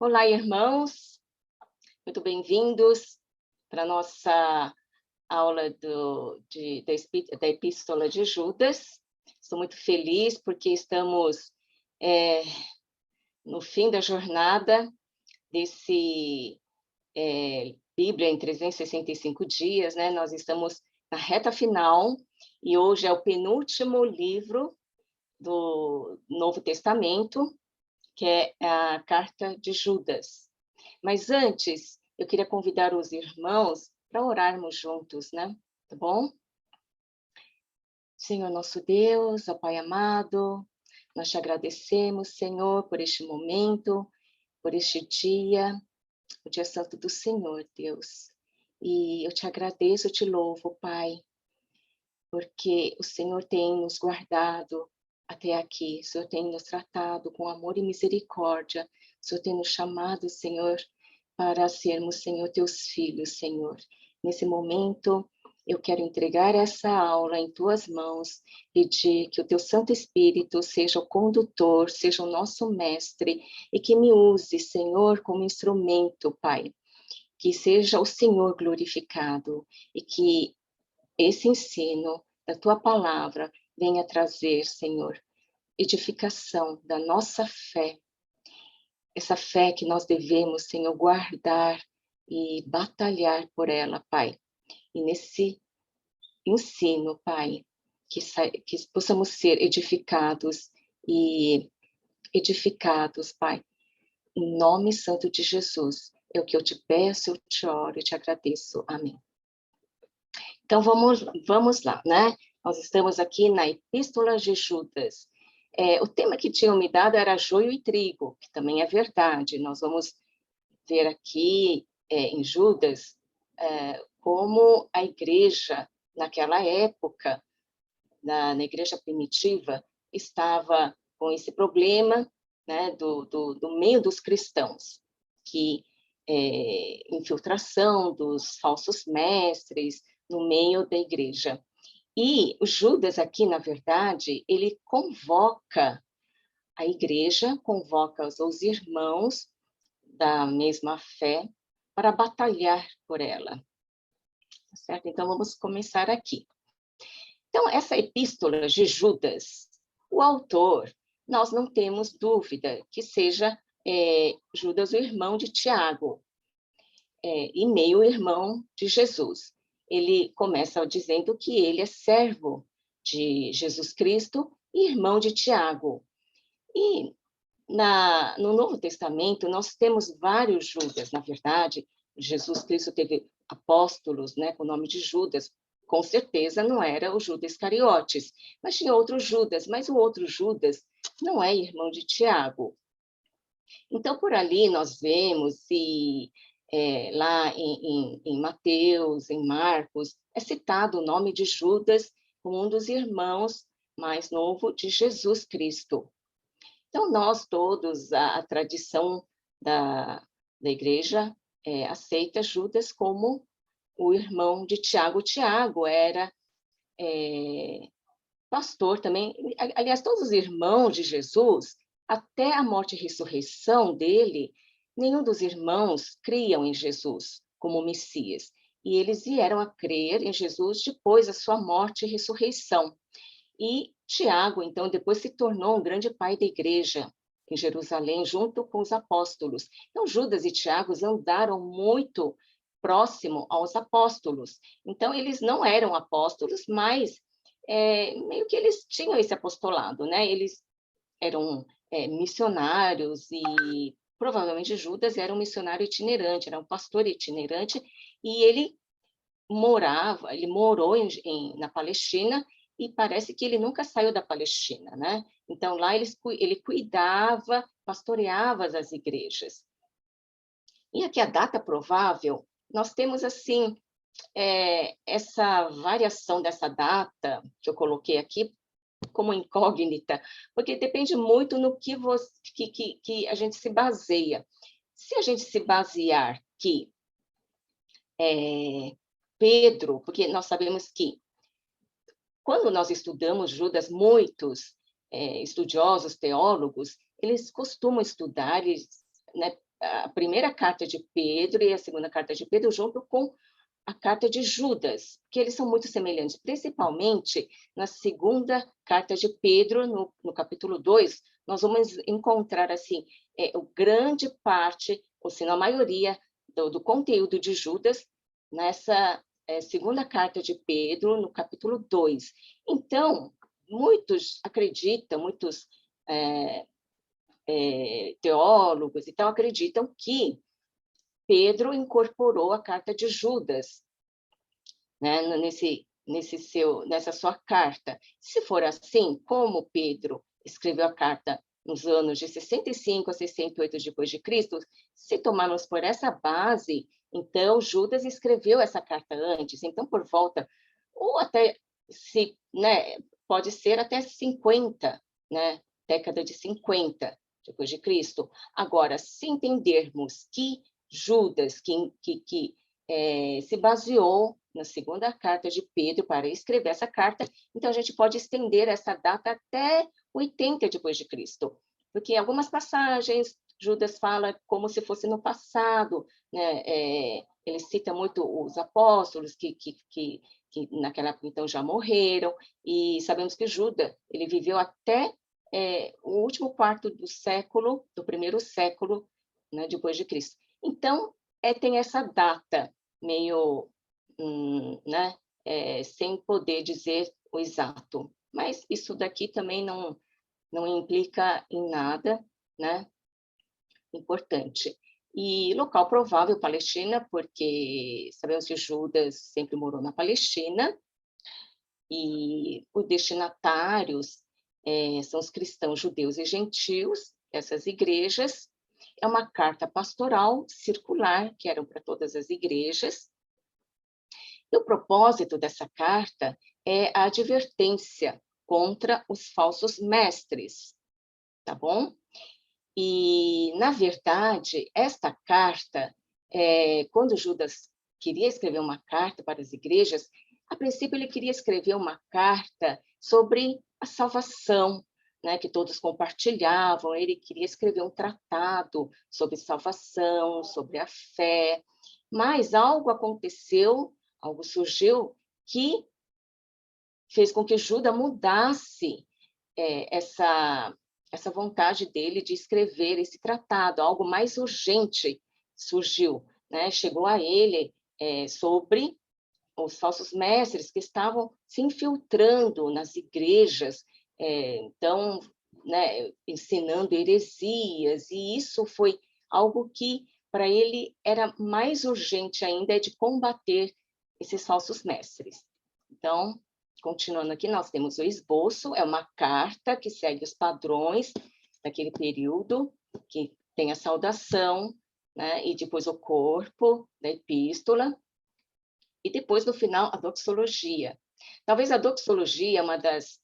Olá, irmãos, muito bem-vindos para a nossa aula da Epístola de Judas. Estou muito feliz porque estamos no fim da jornada desse Bíblia em 365 dias, né? Nós estamos na reta final e hoje é o penúltimo livro do Novo Testamento, que é a Carta de Judas. Mas antes, eu queria convidar os irmãos para orarmos juntos, né? Tá bom? Senhor nosso Deus, ó Pai amado, nós te agradecemos, Senhor, por este momento, por este dia, o dia santo do Senhor, Deus. E eu te agradeço, eu te louvo, Pai, porque o Senhor tem nos guardado até aqui, o Senhor tem nos tratado com amor e misericórdia, o Senhor tem nos chamado, Senhor, para sermos, Senhor, teus filhos, Senhor. Nesse momento, eu quero entregar essa aula em tuas mãos, pedir que o teu Santo Espírito seja o condutor, seja o nosso mestre, e que me use, Senhor, como instrumento, Pai. Que seja o Senhor glorificado, e que esse ensino da tua palavra venha trazer, Senhor, edificação da nossa fé, essa fé que nós devemos, Senhor, guardar e batalhar por ela, Pai. E nesse ensino, Pai, que possamos ser edificados, Pai, em nome santo de Jesus. É o que eu te peço, eu te oro e te agradeço. Amém. Então, vamos lá, né? Nós estamos aqui na Epístola de Judas. O tema que tinham me dado era joio e trigo, que também é verdade. Nós vamos ver aqui em Judas como a igreja, naquela época, na igreja primitiva, estava com esse problema, né, do meio dos cristãos, que infiltração dos falsos mestres no meio da igreja. E o Judas aqui, na verdade, ele convoca a igreja, convoca os irmãos da mesma fé para batalhar por ela. Certo? Então, vamos começar aqui. Então, essa epístola de Judas, o autor, nós não temos dúvida que seja Judas, o irmão de Tiago, e meio-irmão de Jesus. Ele começa dizendo que ele é servo de Jesus Cristo e irmão de Tiago. E no Novo Testamento, nós temos vários Judas, na verdade. Jesus Cristo teve apóstolos, né, com o nome de Judas. Com certeza não era o Judas Iscariotes, mas tinha outro Judas, mas o outro Judas não é irmão de Tiago. Então, por ali nós vemos, lá em Mateus, em Marcos, é citado o nome de Judas como um dos irmãos mais novo de Jesus Cristo. Então, nós todos, a tradição da igreja aceita Judas como o irmão de Tiago. Tiago era pastor também. Aliás, todos os irmãos de Jesus, até a morte e ressurreição dele, nenhum dos irmãos criam em Jesus como Messias. E eles vieram a crer em Jesus depois da sua morte e ressurreição. E Tiago, então, depois se tornou um grande pai da igreja em Jerusalém, junto com os apóstolos. Então, Judas e Tiago andaram muito próximo aos apóstolos. Então, eles não eram apóstolos, mas meio que eles tinham esse apostolado, né? Eles eram missionários e provavelmente Judas era um missionário itinerante, era um pastor itinerante, e ele morou na Palestina, e parece que ele nunca saiu da Palestina, né? Então, lá ele cuidava, pastoreava as igrejas. E aqui a data provável, nós temos, assim, essa variação dessa data, que eu coloquei aqui como incógnita, porque depende muito no que a gente se baseia. Se a gente se basear que Pedro, porque nós sabemos que quando nós estudamos Judas, muitos estudiosos, teólogos, eles costumam estudar, né, a primeira carta de Pedro e a segunda carta de Pedro junto com a carta de Judas, que eles são muito semelhantes, principalmente na segunda carta de Pedro, no capítulo 2, nós vamos encontrar, assim, grande parte, ou se não a maioria, do conteúdo de Judas nessa segunda carta de Pedro, no capítulo 2. Então, muitos acreditam, muitos teólogos e tal, acreditam que Pedro incorporou a carta de Judas, né, nessa sua carta. Se for assim, como Pedro escreveu a carta nos anos de 65 a 68 depois de Cristo, se tomarmos por essa base, então Judas escreveu essa carta antes, então por volta, ou até, né, pode ser até 50, né, década de 50 depois de Cristo. Agora, se entendermos que Judas, que se baseou na segunda carta de Pedro para escrever essa carta, então a gente pode estender essa data até 80 depois de Cristo, porque em algumas passagens Judas fala como se fosse no passado, né? Ele cita muito os apóstolos que naquela época então já morreram, e sabemos que Judas ele viveu até o último quarto do primeiro século, né, depois de Cristo. Então, tem essa data meio, né, sem poder dizer o exato. Mas isso daqui também não implica em nada, né, importante. E local provável, Palestina, porque sabemos que Judas sempre morou na Palestina, e os destinatários são os cristãos, judeus e gentios, essas igrejas. É uma carta pastoral circular, que eram para todas as igrejas. E o propósito dessa carta é a advertência contra os falsos mestres, tá bom? E, na verdade, esta carta, quando Judas queria escrever uma carta para as igrejas, a princípio ele queria escrever uma carta sobre a salvação, né, que todos compartilhavam. Ele queria escrever um tratado sobre salvação, sobre a fé, mas algo aconteceu, algo surgiu que fez com que Judas mudasse essa vontade dele de escrever esse tratado. Algo mais urgente surgiu, né? Chegou a ele sobre os falsos mestres que estavam se infiltrando nas igrejas, então, né, ensinando heresias, e isso foi algo que, para ele, era mais urgente ainda, de combater esses falsos mestres. Então, continuando aqui, nós temos o esboço, é uma carta que segue os padrões daquele período, que tem a saudação, né, e depois o corpo da epístola, e depois, no final, a doxologia. Talvez a doxologia é uma das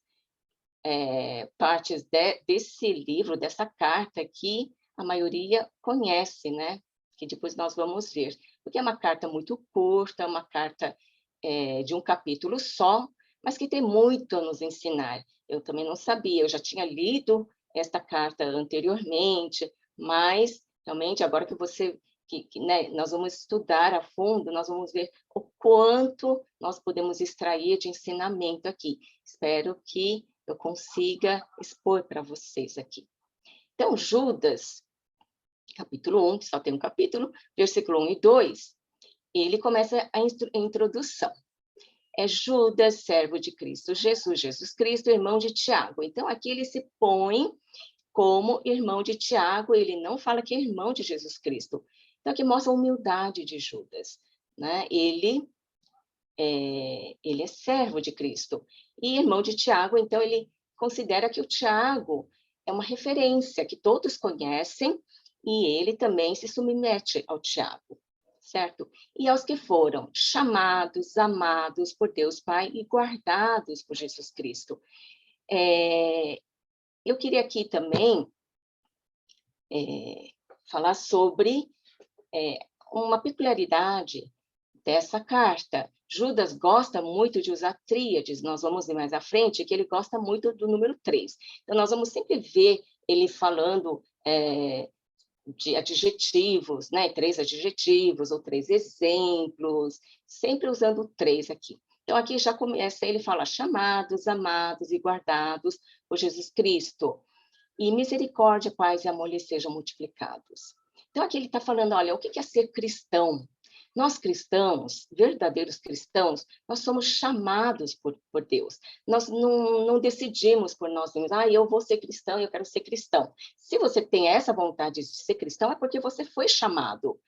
partes desse livro, dessa carta, que a maioria conhece, né? Que depois nós vamos ver. Porque é uma carta muito curta, uma carta de um capítulo só, mas que tem muito a nos ensinar. Eu também não sabia, eu já tinha lido esta carta anteriormente, mas, realmente, agora que você... né, nós vamos estudar a fundo, nós vamos ver o quanto nós podemos extrair de ensinamento aqui. Espero que eu consiga expor para vocês aqui. Então, Judas, capítulo 1, que só tem um capítulo, versículo 1 e 2, ele começa a introdução. É Judas, servo de Cristo Jesus, Jesus Cristo, irmão de Tiago. Então, aqui ele se põe como irmão de Tiago, ele não fala que é irmão de Jesus Cristo. Então, aqui mostra a humildade de Judas, né? Ele é servo de Cristo. E irmão de Tiago, então, ele considera que o Tiago é uma referência que todos conhecem, e ele também se submete ao Tiago, certo? E aos que foram chamados, amados por Deus Pai e guardados por Jesus Cristo. Eu queria aqui também falar sobre uma peculiaridade dessa carta. Judas gosta muito de usar tríades, nós vamos ver mais à frente, que ele gosta muito do número 3. Então, nós vamos sempre ver ele falando de adjetivos, né? 3 adjetivos ou 3 exemplos, sempre usando 3 aqui. Então, aqui já começa, ele fala, chamados, amados e guardados por Jesus Cristo. E misericórdia, paz e amor lhes sejam multiplicados. Então, aqui ele está falando, olha, o que é ser cristão? Nós cristãos, verdadeiros cristãos, nós somos chamados por Deus. Nós não decidimos por nós mesmos, eu vou ser cristão, eu quero ser cristão. Se você tem essa vontade de ser cristão, é porque você foi chamado,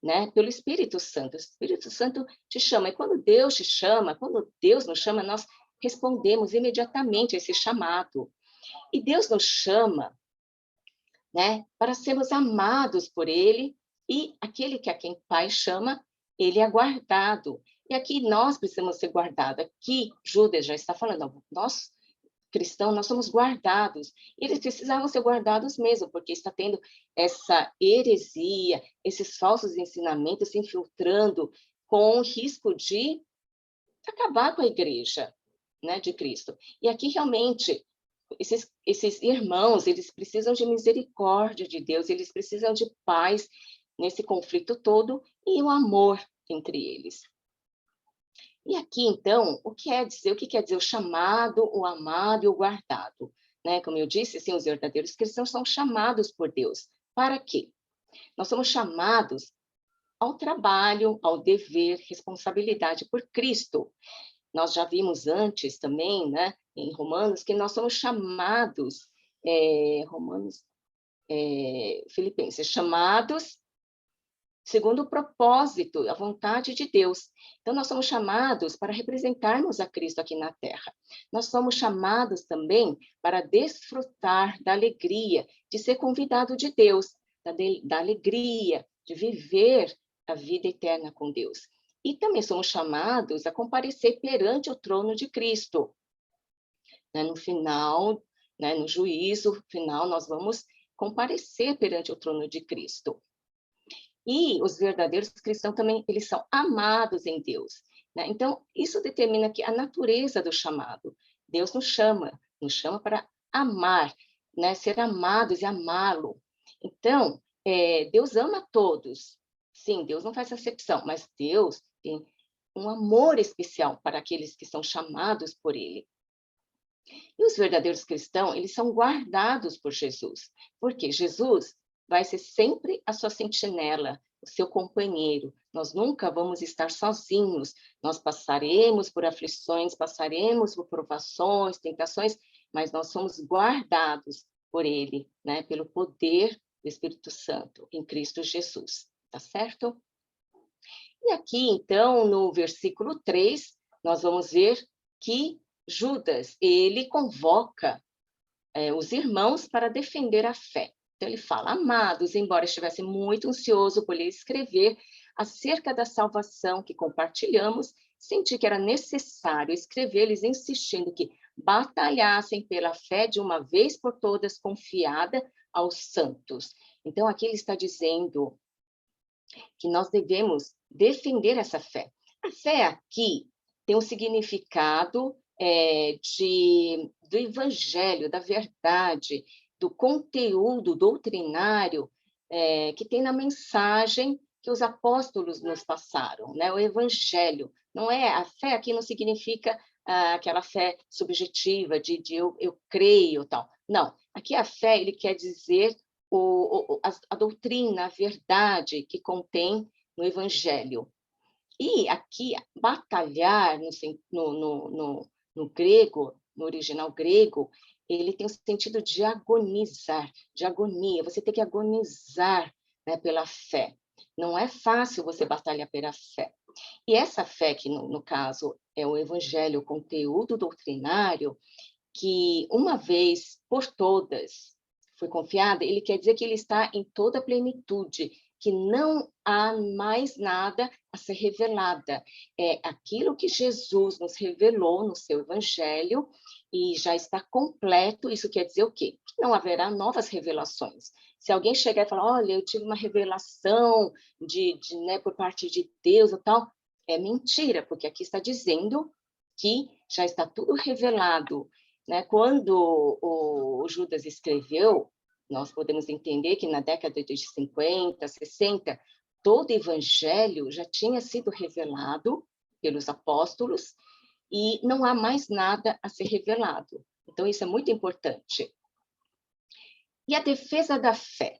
né, pelo Espírito Santo. O Espírito Santo te chama. E quando Deus te chama, quando Deus nos chama, nós respondemos imediatamente a esse chamado. E Deus nos chama, né, para sermos amados por Ele, e aquele que a quem Pai chama, ele é guardado. E aqui nós precisamos ser guardados. Aqui Judas já está falando, nós cristãos, nós somos guardados. E eles precisavam ser guardados mesmo, porque está tendo essa heresia, esses falsos ensinamentos se infiltrando com o risco de acabar com a igreja, né, de Cristo. E aqui realmente esses irmãos, eles precisam de misericórdia de Deus, eles precisam de paz nesse conflito todo e o amor entre eles. E aqui, então, o que quer dizer o chamado, o amado e o guardado? Né? Como eu disse, assim, os verdadeiros cristãos são chamados por Deus. Para quê? Nós somos chamados ao trabalho, ao dever, responsabilidade por Cristo. Nós já vimos antes também, né, em Romanos, que nós somos chamados, Filipenses, chamados segundo o propósito, a vontade de Deus. Então, nós somos chamados para representarmos a Cristo aqui na Terra. Nós somos chamados também para desfrutar da alegria de ser convidado de Deus, da alegria de viver a vida eterna com Deus. E também somos chamados a comparecer perante o trono de Cristo. No final, no juízo final, nós vamos comparecer perante o trono de Cristo. E os verdadeiros cristãos também, eles são amados em Deus. Então, isso determina que a natureza do chamado. Deus nos chama para amar, ser amados e amá-lo. Então, Deus ama todos. Sim, Deus não faz acepção, mas Deus tem um amor especial para aqueles que são chamados por Ele. E os verdadeiros cristãos, eles são guardados por Jesus, porque Jesus vai ser sempre a sua sentinela, o seu companheiro. Nós nunca vamos estar sozinhos, nós passaremos por aflições, passaremos por provações, tentações, mas nós somos guardados por Ele, pelo poder do Espírito Santo em Cristo Jesus, tá certo? E aqui, então, no versículo 3, nós vamos ver que Judas, ele convoca os irmãos para defender a fé. Então, ele fala, amados, embora estivesse muito ansioso por lhe escrever acerca da salvação que compartilhamos, senti que era necessário escrever-lhes insistindo que batalhassem pela fé de uma vez por todas confiada aos santos. Então, aqui ele está dizendo que nós devemos defender essa fé. A fé aqui tem um significado do evangelho, da verdade, do conteúdo doutrinário que tem na mensagem que os apóstolos nos passaram, o evangelho. Não é, a fé aqui não significa aquela fé subjetiva de eu creio, tal. Não, aqui a fé, ele quer dizer a doutrina, a verdade que contém no evangelho. E aqui, batalhar no grego, no original grego, ele tem o sentido de agonizar, de agonia. Você tem que agonizar pela fé. Não é fácil você batalhar pela fé. E essa fé, que no caso é o evangelho, o conteúdo doutrinário, que uma vez por todas foi confiada, ele quer dizer que ele está em toda a plenitude, que não há mais nada a ser revelada. É aquilo que Jesus nos revelou no seu evangelho e já está completo. Isso quer dizer o quê? Que não haverá novas revelações. Se alguém chegar e falar, olha, eu tive uma revelação por parte de Deus e tal, é mentira, porque aqui está dizendo que já está tudo revelado. Quando o Judas escreveu Nós podemos entender que na década de 50, 60, todo o evangelho já tinha sido revelado pelos apóstolos e não há mais nada a ser revelado. Então, isso é muito importante. E a defesa da fé.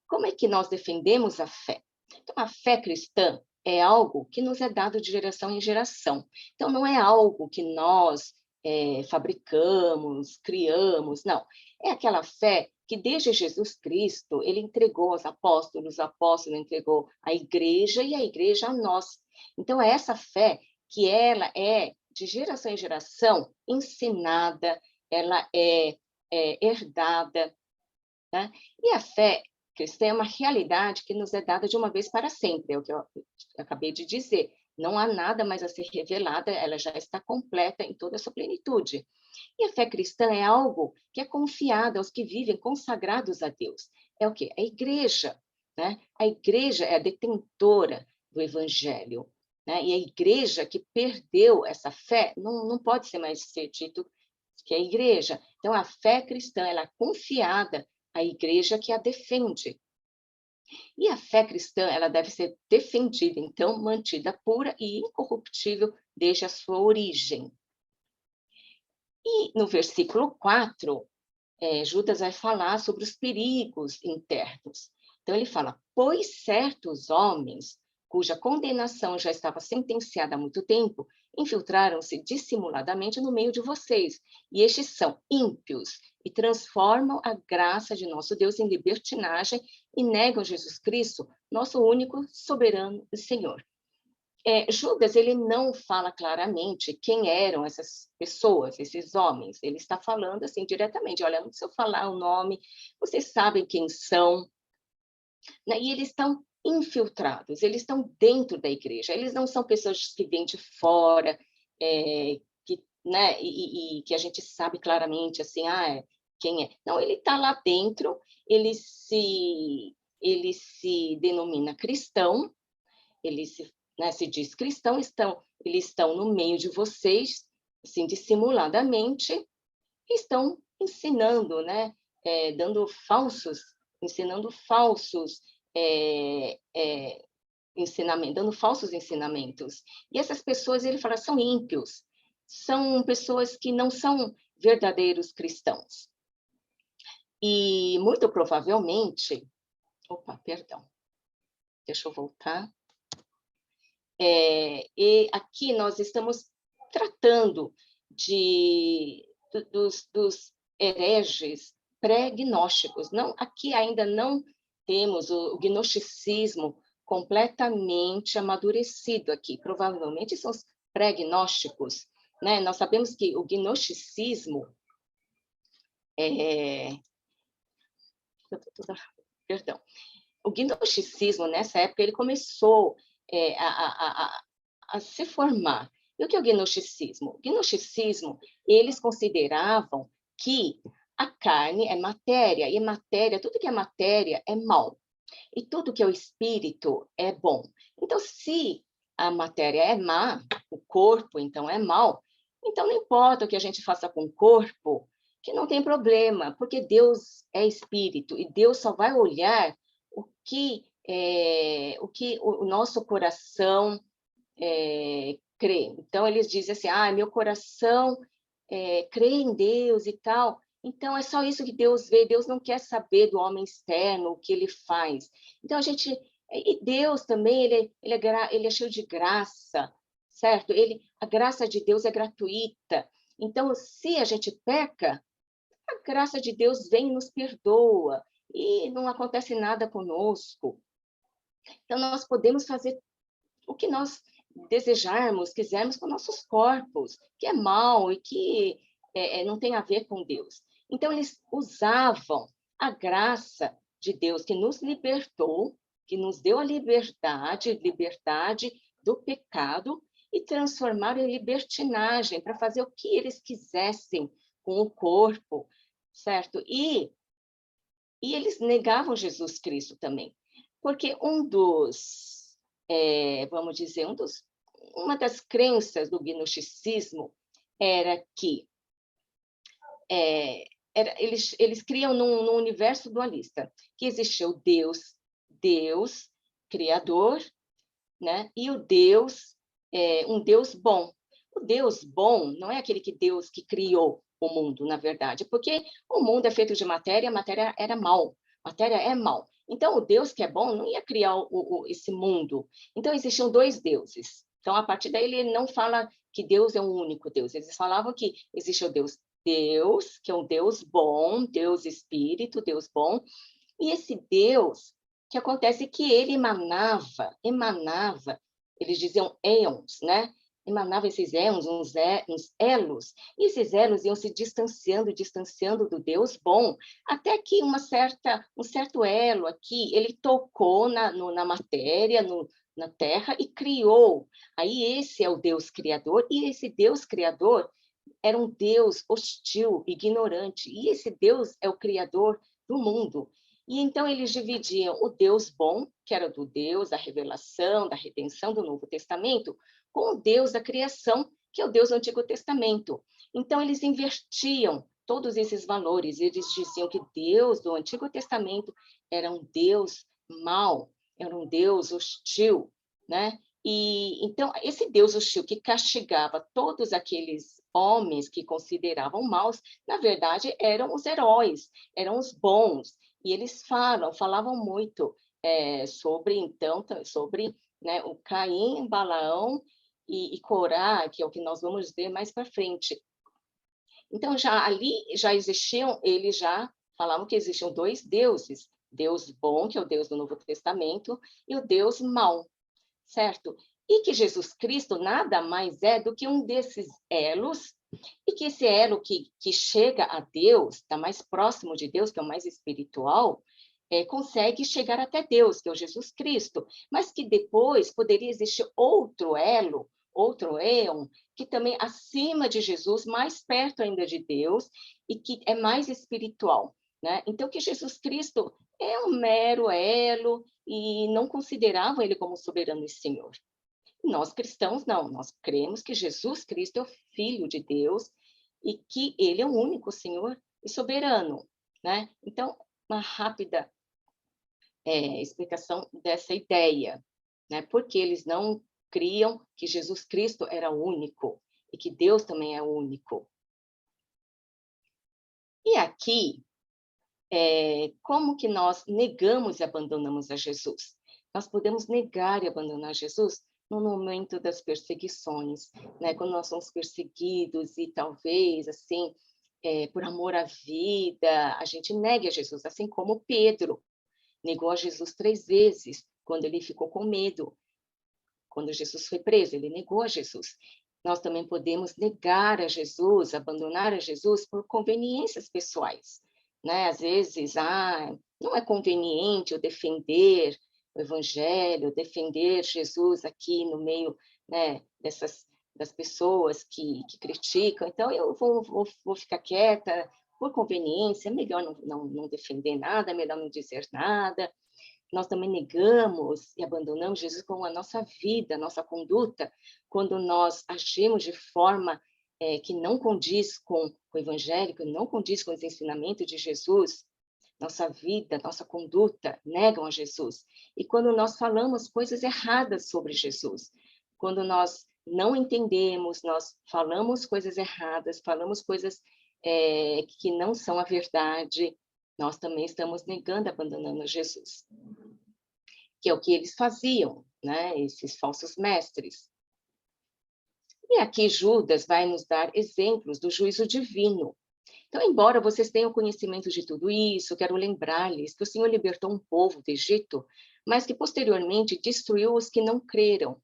Como é que nós defendemos a fé? Então, a fé cristã é algo que nos é dado de geração em geração. Então, não é algo que nós fabricamos, criamos, não. É aquela fé que desde Jesus Cristo, ele entregou aos apóstolos, o apóstolo entregou à igreja e a igreja a nós. Então, é essa fé que ela é, de geração em geração, ensinada, ela é herdada, né? E a fé cristã é uma realidade que nos é dada de uma vez para sempre, é o que eu acabei de dizer. Não há nada mais a ser revelada, ela já está completa em toda a sua plenitude. E a fé cristã é algo que é confiado aos que vivem consagrados a Deus. É o quê? A igreja, né? A igreja é a detentora do evangelho, né? E a igreja que perdeu essa fé não pode ser mais ser dito que é a igreja. Então, a fé cristã ela é confiada à igreja que a defende. E a fé cristã, ela deve ser defendida, então, mantida pura e incorruptível desde a sua origem. E no versículo 4, Judas vai falar sobre os perigos internos. Então, ele fala, pois certos homens, cuja condenação já estava sentenciada há muito tempo, infiltraram-se dissimuladamente no meio de vocês, e estes são ímpios, e transformam a graça de nosso Deus em libertinagem e negam Jesus Cristo, nosso único soberano e Senhor. Judas, ele não fala claramente quem eram essas pessoas, esses homens. Ele está falando assim diretamente, olha, não precisa falar o nome, vocês sabem quem são, né? E eles estão infiltrados, eles estão dentro da igreja, eles não são pessoas que vêm de fora, né? E que a gente sabe claramente, assim, quem é. Não, ele está lá dentro, ele se denomina cristão, ele se diz cristão, eles estão no meio de vocês, assim, dissimuladamente, estão ensinando, né? Ensinando falsos ensinamentos, dando falsos ensinamentos. E essas pessoas, ele fala, são ímpios, são pessoas que não são verdadeiros cristãos. E muito provavelmente, perdão, deixa eu voltar. E aqui nós estamos tratando dos hereges pré-gnósticos. Aqui ainda não temos o gnosticismo completamente amadurecido aqui. Provavelmente são os pré-gnósticos, né? Nós sabemos que o gnosticismo Perdão. O gnosticismo, nessa época, ele começou a se formar. E o que é o gnosticismo? O gnosticismo, eles consideravam que a carne é matéria, e matéria, tudo que é matéria é mal, e tudo que é o espírito é bom. Então, se a matéria é má, o corpo, então, é mal, então não importa o que a gente faça com o corpo, que não tem problema, porque Deus é espírito, e Deus só vai olhar o que o nosso coração crê. Então, eles dizem assim, meu coração crê em Deus e tal. Então, é só isso que Deus vê. Deus não quer saber do homem externo, o que ele faz. Então, e Deus também, ele é cheio de graça, certo? A graça de Deus é gratuita. Então, se a gente peca, a graça de Deus vem e nos perdoa. E não acontece nada conosco. Então, nós podemos fazer o que nós desejarmos, quisermos com nossos corpos, que é mal e que não tem a ver com Deus. Então, eles usavam a graça de Deus que nos libertou, que nos deu a liberdade do pecado, e transformaram em libertinagem para fazer o que eles quisessem com o corpo, certo? E eles negavam Jesus Cristo também, porque vamos dizer, uma das crenças do gnosticismo era que eles criam num universo dualista, que existe o Deus criador, né? E o Deus, um Deus bom. O Deus bom não é aquele Deus que criou o mundo, na verdade, porque o mundo é feito de matéria, a matéria era mal, matéria é mal. Então, o Deus que é bom não ia criar esse mundo. Então, existiam dois deuses. Então, a partir daí, ele não fala que Deus é um único Deus. Eles falavam que existe o Deus, que é um Deus bom, Deus Espírito, Deus bom, e esse Deus, que acontece que ele emanava, eles diziam éons, né? Emanava esses éons, uns elos, e esses elos iam se distanciando do Deus bom, até que um certo elo aqui, ele tocou na matéria, na terra, e criou. Aí esse é o Deus criador, e esse Deus criador era um Deus hostil, ignorante, e esse Deus é o criador do mundo. E então eles dividiam o Deus bom, que era do Deus da revelação, da redenção do Novo Testamento, com o Deus da criação, que é o Deus do Antigo Testamento. Então eles invertiam todos esses valores. Eles diziam que Deus do Antigo Testamento era um Deus mau, era um Deus hostil, né? E então esse Deus hostil que castigava todos aqueles homens que consideravam maus, na verdade eram os heróis, eram os bons. E eles falavam muito sobre, né, o Caim, Balaão e Corá, que é o que nós vamos ver mais para frente. Então, já ali já existiam, eles já falavam que existiam dois deuses, Deus bom, que é o Deus do Novo Testamento, e o Deus mau, certo? E que Jesus Cristo nada mais é do que um desses elos, e que esse elo que chega a Deus, está mais próximo de Deus, que é o mais espiritual, consegue chegar até Deus, que é o Jesus Cristo, mas que depois poderia existir outro elo, outro éon, que também acima de Jesus, mais perto ainda de Deus, e que é mais espiritual, né? Então, que Jesus Cristo é um mero elo, e não consideravam ele como soberano e Senhor. Nós cristãos, não, nós cremos que Jesus Cristo é o Filho de Deus e que ele é o único Senhor e soberano, né? Então, uma rápida explicação dessa ideia, né? Porque eles não criam que Jesus Cristo era único e que Deus também é único. E aqui, como que nós negamos e abandonamos a Jesus? Nós podemos negar e abandonar Jesus no momento das perseguições, né? Quando nós somos perseguidos e talvez, assim, por amor à vida, a gente negue a Jesus, assim como Pedro negou a Jesus 3 vezes, quando ele ficou com medo. Quando Jesus foi preso, ele negou a Jesus. Nós também podemos negar a Jesus, abandonar a Jesus por conveniências pessoais, né? Às vezes, não é conveniente eu defender o Evangelho, defender Jesus aqui no meio, né, das pessoas que criticam, então eu vou ficar quieta por conveniência, é melhor não defender nada, é melhor não dizer nada. Nós também negamos e abandonamos Jesus com a nossa vida, a nossa conduta, quando nós agimos de forma que não condiz com o Evangelho, que não condiz com os ensinamentos de Jesus. Nossa vida, nossa conduta negam a Jesus. E quando nós falamos coisas erradas sobre Jesus, quando nós não entendemos, nós falamos coisas erradas, falamos coisas que não são a verdade, nós também estamos negando, abandonando Jesus, que é o que eles faziam, né? Esses falsos mestres. E aqui Judas vai nos dar exemplos do juízo divino. Então, embora vocês tenham conhecimento de tudo isso, quero lembrar-lhes que o Senhor libertou um povo do Egito, mas que posteriormente destruiu os que não creram.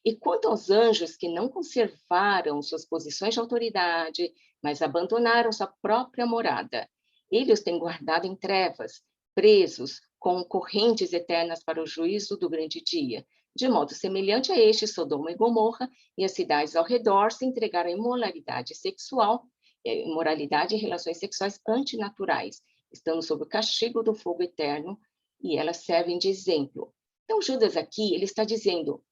E quanto aos anjos que não conservaram suas posições de autoridade, mas abandonaram sua própria morada, ele os tem guardado em trevas, presos com correntes eternas para o juízo do grande dia. De modo semelhante a este, Sodoma e Gomorra e as cidades ao redor se entregaram à imoralidade sexual, imoralidade e relações sexuais antinaturais, estando sob o castigo do fogo eterno, e elas servem de exemplo. Então, Judas aqui, ele está dizendo,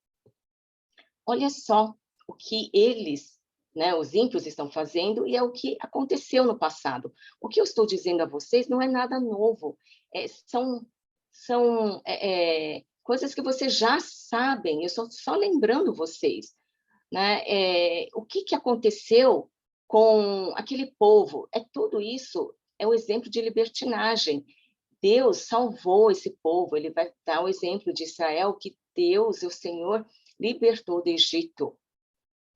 olha só o que eles né, os ímpios estão fazendo, e é o que aconteceu no passado. O que eu estou dizendo a vocês não é nada novo, são coisas que vocês já sabem, eu estou só lembrando vocês, né? O que aconteceu com aquele povo? Tudo isso é um exemplo de libertinagem. Deus salvou esse povo, ele vai dar o exemplo de Israel, que Deus, o Senhor, libertou do Egito,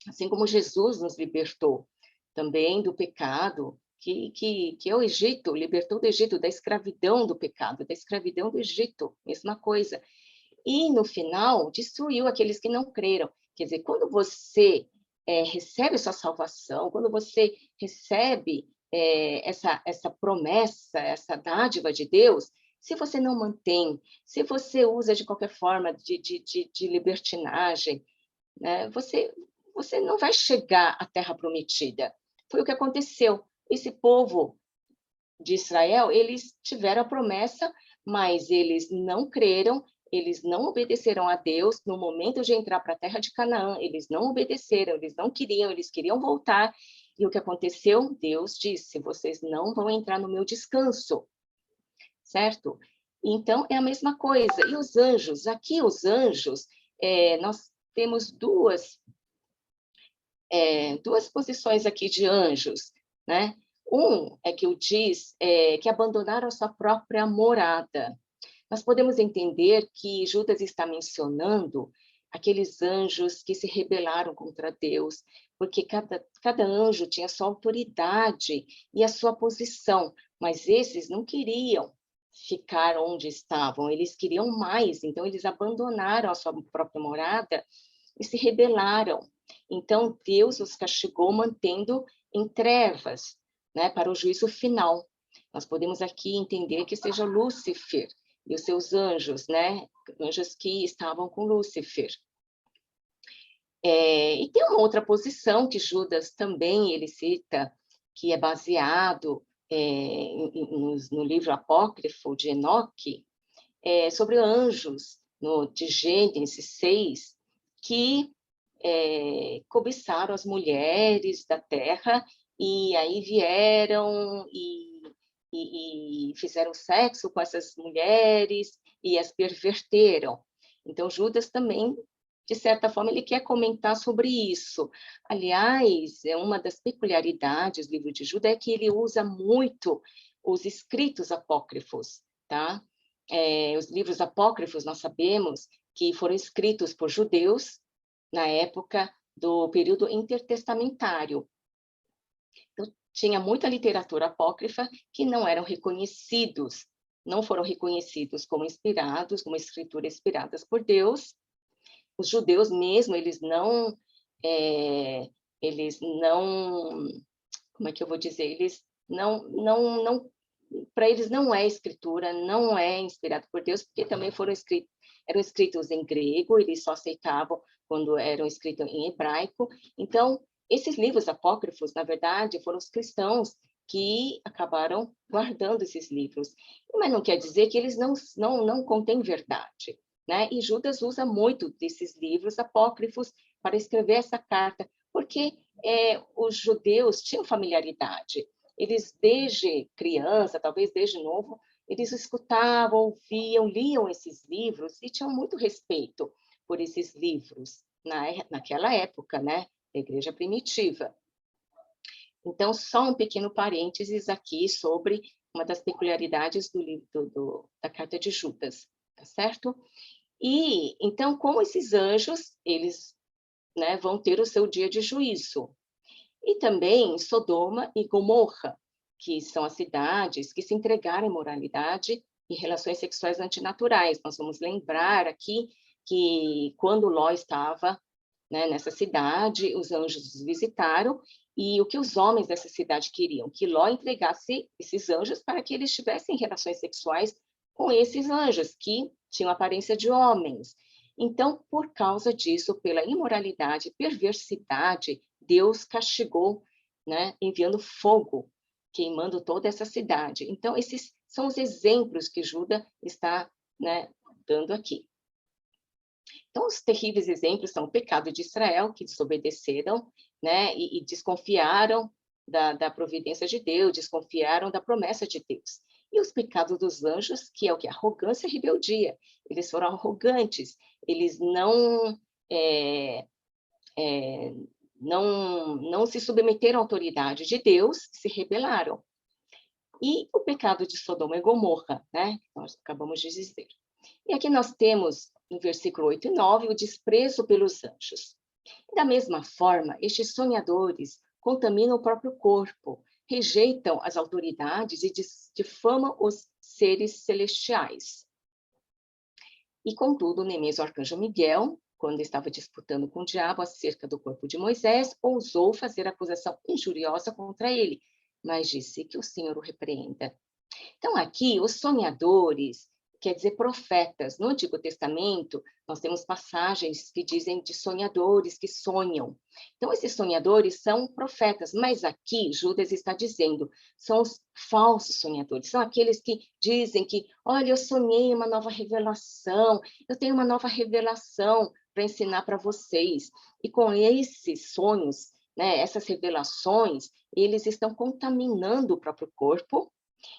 assim como Jesus nos libertou também do pecado, que é o Egito, libertou do Egito, da escravidão do pecado, da escravidão do Egito, mesma coisa. E, no final, destruiu aqueles que não creram. Quer dizer, quando você recebe sua salvação, quando você recebe essa promessa, essa dádiva de Deus, se você não mantém, se você usa de qualquer forma de libertinagem, né, você não vai chegar à terra prometida. Foi o que aconteceu. Esse povo de Israel, eles tiveram a promessa, mas eles não creram, eles não obedeceram a Deus no momento de entrar para a terra de Canaã, eles não obedeceram, eles não queriam, eles queriam voltar. E o que aconteceu? Deus disse: vocês não vão entrar no meu descanso, certo? Então, é a mesma coisa. E os anjos? Aqui, os anjos, nós temos duas posições aqui de anjos, né? Um é que o diz que abandonaram a sua própria morada. Nós podemos entender que Judas está mencionando aqueles anjos que se rebelaram contra Deus, porque cada anjo tinha a sua autoridade e a sua posição, mas esses não queriam ficar onde estavam, eles queriam mais, então eles abandonaram a sua própria morada e se rebelaram. Então, Deus os castigou mantendo em trevas, né, para o juízo final. Nós podemos aqui entender que seja Lúcifer e os seus anjos, né, anjos que estavam com Lúcifer. E tem uma outra posição que Judas também ele cita, que é baseado no livro apócrifo de Enoque, sobre anjos, de Gênesis 6, que cobiçaram as mulheres da terra, e aí vieram e fizeram sexo com essas mulheres e as perverteram. Então, Judas também, de certa forma, ele quer comentar sobre isso. Aliás, uma das peculiaridades do livro de Judas é que ele usa muito os escritos apócrifos, tá? Os livros apócrifos, nós sabemos que foram escritos por judeus na época do período intertestamentário. Então, tinha muita literatura apócrifa que não foram reconhecidos como inspirados, como escrituras inspiradas por Deus. Os judeus mesmo, como é que eu vou dizer? Eles não para eles não é escritura, não é inspirado por Deus, porque também eram escritos em grego, eles só aceitavam quando eram escritos em hebraico. Então, esses livros apócrifos, na verdade, foram os cristãos que acabaram guardando esses livros. Mas não quer dizer que eles não contêm verdade, né? E Judas usa muito desses livros apócrifos para escrever essa carta, porque os judeus tinham familiaridade. Eles, desde criança, talvez desde novo, eles escutavam, ouviam, liam esses livros e tinham muito respeito por esses livros naquela época, né, da igreja primitiva. Então, só um pequeno parênteses aqui sobre uma das peculiaridades do livro da Carta de Judas, tá certo? E, então, como esses anjos, eles, né, vão ter o seu dia de juízo. E também Sodoma e Gomorra, que são as cidades que se entregaram à imoralidade e relações sexuais antinaturais. Nós vamos lembrar aqui que quando Ló estava, né, nessa cidade, os anjos os visitaram, e o que os homens dessa cidade queriam? Que Ló entregasse esses anjos para que eles tivessem relações sexuais com esses anjos, que tinham aparência de homens. Então, por causa disso, pela imoralidade, perversidade, Deus castigou, né, enviando fogo, queimando toda essa cidade. Então, esses são os exemplos que Judas está, né, dando aqui. Então, os terríveis exemplos são o pecado de Israel, que desobedeceram, né? E desconfiaram da providência de Deus, desconfiaram da promessa de Deus. E os pecados dos anjos, que é o que? Arrogância e rebeldia. Eles foram arrogantes, eles é, é, não se submeteram à autoridade de Deus, se rebelaram. E o pecado de Sodoma e Gomorra, né? Nós acabamos de dizer. E aqui nós temos, no versículo 8 e 9, o desprezo pelos anjos. Da mesma forma, estes sonhadores contaminam o próprio corpo, rejeitam as autoridades e difamam os seres celestiais. E, contudo, nem mesmo o arcanjo Miguel, quando estava disputando com o diabo acerca do corpo de Moisés, ousou fazer acusação injuriosa contra ele, mas disse que o Senhor o repreenda. Então, aqui, os sonhadores, quer dizer, profetas. No Antigo Testamento, nós temos passagens que dizem de sonhadores que sonham. Então, esses sonhadores são profetas, mas aqui, Judas está dizendo, são os falsos sonhadores, são aqueles que dizem que, olha, eu sonhei uma nova revelação, eu tenho uma nova revelação para ensinar para vocês. E com esses sonhos, né, essas revelações, eles estão contaminando o próprio corpo,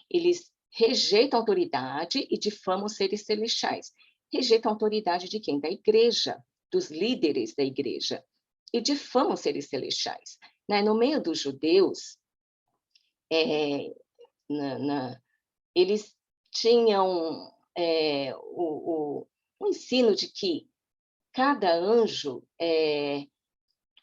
eles rejeitam a autoridade e difamam os seres celestiais. Rejeitam a autoridade de quem? Da igreja, dos líderes da igreja. E difamam os seres celestiais. Né? No meio dos judeus, eles tinham o ensino de que cada anjo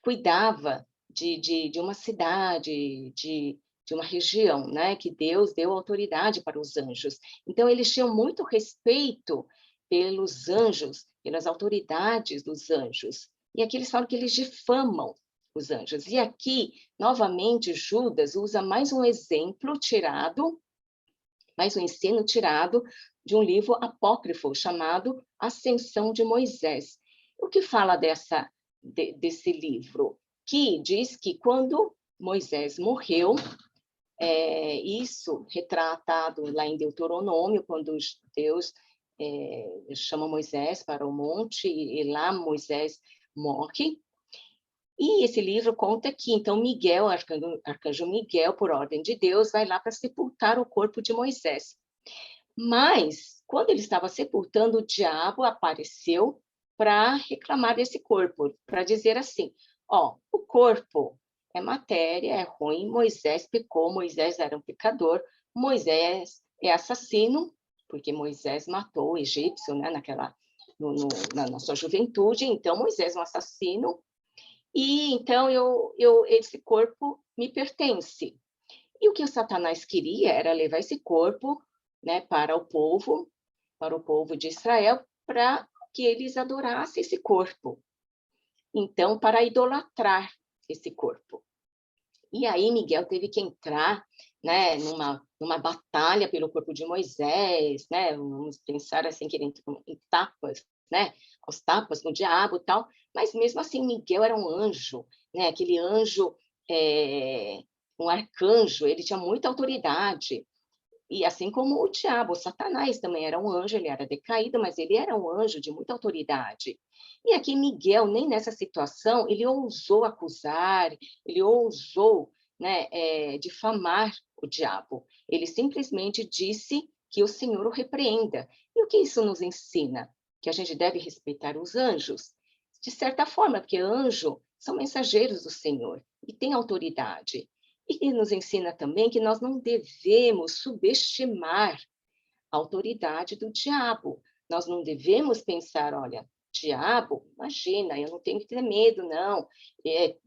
cuidava de uma cidade, de uma região, né? Que Deus deu autoridade para os anjos. Então, eles tinham muito respeito pelos anjos, pelas autoridades dos anjos. E aqui eles falam que eles difamam os anjos. E aqui, novamente, Judas usa mais um exemplo tirado, mais um ensino tirado de um livro apócrifo chamado Ascensão de Moisés. O que fala desse livro? Que diz que quando Moisés morreu, isso retratado lá em Deuteronômio, quando Deus chama Moisés para o monte, e lá Moisés morre. E esse livro conta que, então, Miguel, arcanjo Miguel, por ordem de Deus, vai lá para sepultar o corpo de Moisés. Mas, quando ele estava sepultando, o diabo apareceu para reclamar desse corpo, para dizer assim, o corpo é matéria, é ruim, Moisés pecou, Moisés era um pecador, Moisés é assassino, porque Moisés matou o egípcio, né, na sua juventude, então Moisés é um assassino, e então esse corpo me pertence. E o que o Satanás queria era levar esse corpo, né, para o povo de Israel, para que eles adorassem esse corpo. Então, para idolatrar esse corpo. E aí Miguel teve que entrar, né, numa batalha pelo corpo de Moisés, né? Vamos pensar assim que ele entrou em tapas, né? Aos tapas com o diabo e tal. Mas mesmo assim Miguel era um anjo, né? Aquele anjo, um arcanjo, ele tinha muita autoridade. E assim como o diabo, o Satanás também era um anjo, ele era decaído, mas ele era um anjo de muita autoridade. E aqui Miguel, nem nessa situação, ele ousou acusar, ele ousou, né, difamar o diabo. Ele simplesmente disse que o Senhor o repreenda. E o que isso nos ensina? Que a gente deve respeitar os anjos. De certa forma, porque anjos são mensageiros do Senhor e têm autoridade. E nos ensina também que nós não devemos subestimar a autoridade do diabo. Nós não devemos pensar, olha, diabo, imagina, eu não tenho que ter medo, não. O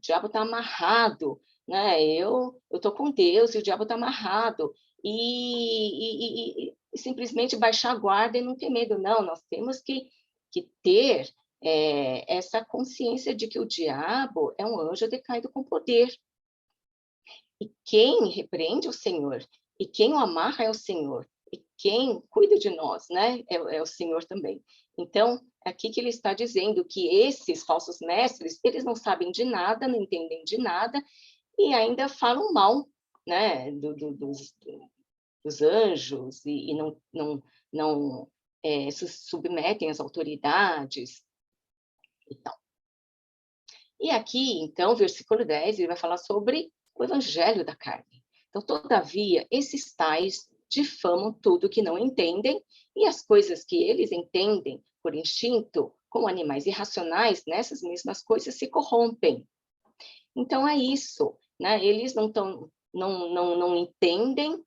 diabo está amarrado, né? Eu estou com Deus e o diabo está amarrado. E simplesmente baixar a guarda e não ter medo, não. Nós temos que ter essa consciência de que o diabo é um anjo decaído com poder. E quem repreende é o Senhor, e quem o amarra é o Senhor, e quem cuida de nós, né, é o Senhor também. Então, é aqui que ele está dizendo que esses falsos mestres, eles não sabem de nada, não entendem de nada, e ainda falam mal, né, dos anjos, e não se submetem às autoridades e tal. E aqui, então, versículo 10, ele vai falar sobre o evangelho da carne. Então, todavia, esses tais difamam tudo que não entendem, e as coisas que eles entendem por instinto, como animais irracionais, nessas mesmas coisas se corrompem. Então, é isso, né? Eles não entendem,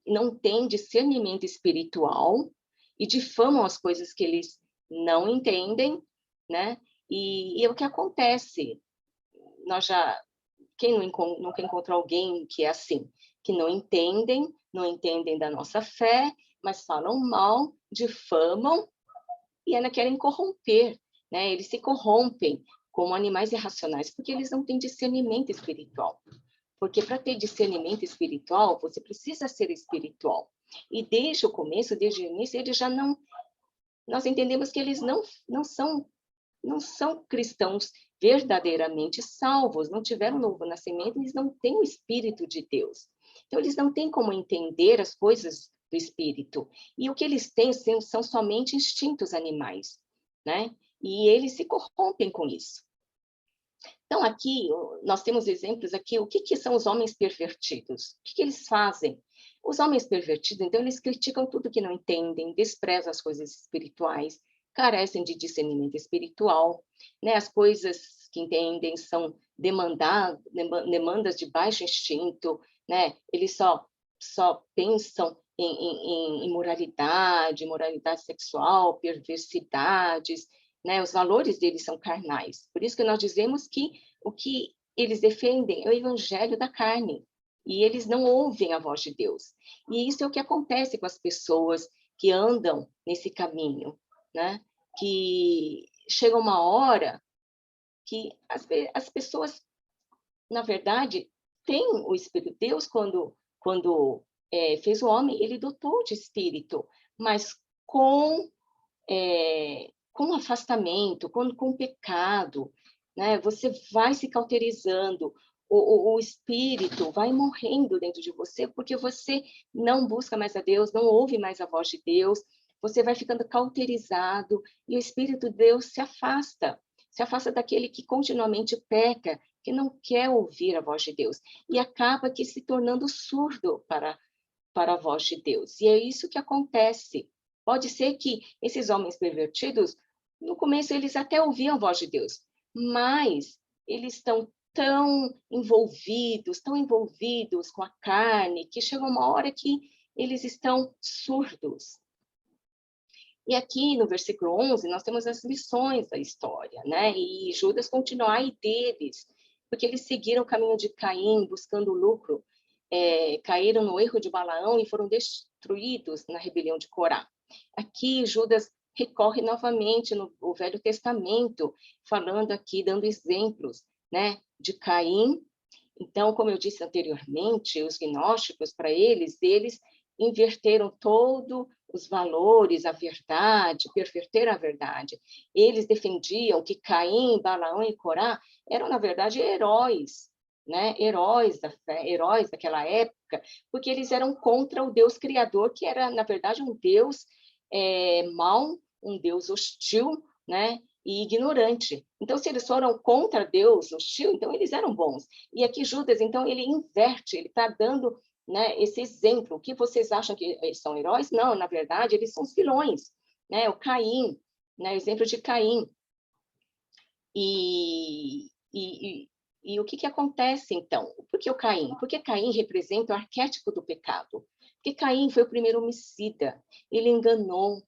não têm discernimento espiritual e difamam as coisas que eles não entendem, né? E é o que acontece. Nós já, quem nunca encontrou alguém que é assim, que não entendem da nossa fé, mas falam mal, difamam e ainda querem corromper, né? Eles se corrompem como animais irracionais, porque eles não têm discernimento espiritual. Porque para ter discernimento espiritual, você precisa ser espiritual. E desde o começo, desde o início, eles já não... Nós entendemos que eles não são cristãos verdadeiramente salvos, não tiveram um novo nascimento, eles não têm o Espírito de Deus. Então, eles não têm como entender as coisas do Espírito. E o que eles têm são somente instintos animais, né? E eles se corrompem com isso. Então, aqui, nós temos exemplos aqui, o que são os homens pervertidos? O que eles fazem? Os homens pervertidos, então, eles criticam tudo que não entendem, desprezam as coisas espirituais, carecem de discernimento espiritual, né? As coisas que entendem são demandas de baixo instinto, né? Eles só pensam em moralidade sexual, perversidades, né? Os valores deles são carnais. Por isso que nós dizemos que o que eles defendem é o evangelho da carne, e eles não ouvem a voz de Deus. E isso é o que acontece com as pessoas que andam nesse caminho, né? Que chega uma hora que as pessoas, na verdade, têm o Espírito de Deus, quando fez o homem, ele dotou de Espírito, mas com com afastamento, com pecado, né? Você vai se cauterizando, o espírito vai morrendo dentro de você, porque você não busca mais a Deus, não ouve mais a voz de Deus, você vai ficando cauterizado, e o Espírito de Deus se afasta daquele que continuamente peca, que não quer ouvir a voz de Deus, e acaba que se tornando surdo para a voz de Deus. E é isso que acontece. Pode ser que esses homens pervertidos, no começo, eles até ouviam a voz de Deus, mas eles estão tão envolvidos com a carne, que chega uma hora que eles estão surdos. E aqui no versículo 11, nós temos as lições da história, né? E Judas continua aí deles, porque eles seguiram o caminho de Caim, buscando lucro, caíram no erro de Balaão e foram destruídos na rebelião de Corá. Aqui Judas recorre novamente no Velho Testamento, falando aqui, dando exemplos, né, de Caim. Então, como eu disse anteriormente, os gnósticos, para eles inverteram todos os valores, a verdade, perverteram a verdade. Eles defendiam que Caim, Balaão e Corá eram, na verdade, heróis, né? Heróis da fé, heróis daquela época, porque eles eram contra o Deus Criador, que era, na verdade, um Deus mau, um Deus hostil, né? E ignorante. Então, se eles foram contra Deus, hostil, então eles eram bons. E aqui Judas, então, ele inverte, ele está dando, né, esse exemplo. O que vocês acham que eles são heróis? Não, na verdade, eles são os vilões, né? O Caim, né? O exemplo de Caim. E, e, e o que acontece, então? Por que o Caim? Porque Caim representa o arquétipo do pecado. Porque Caim foi o primeiro homicida. Ele enganou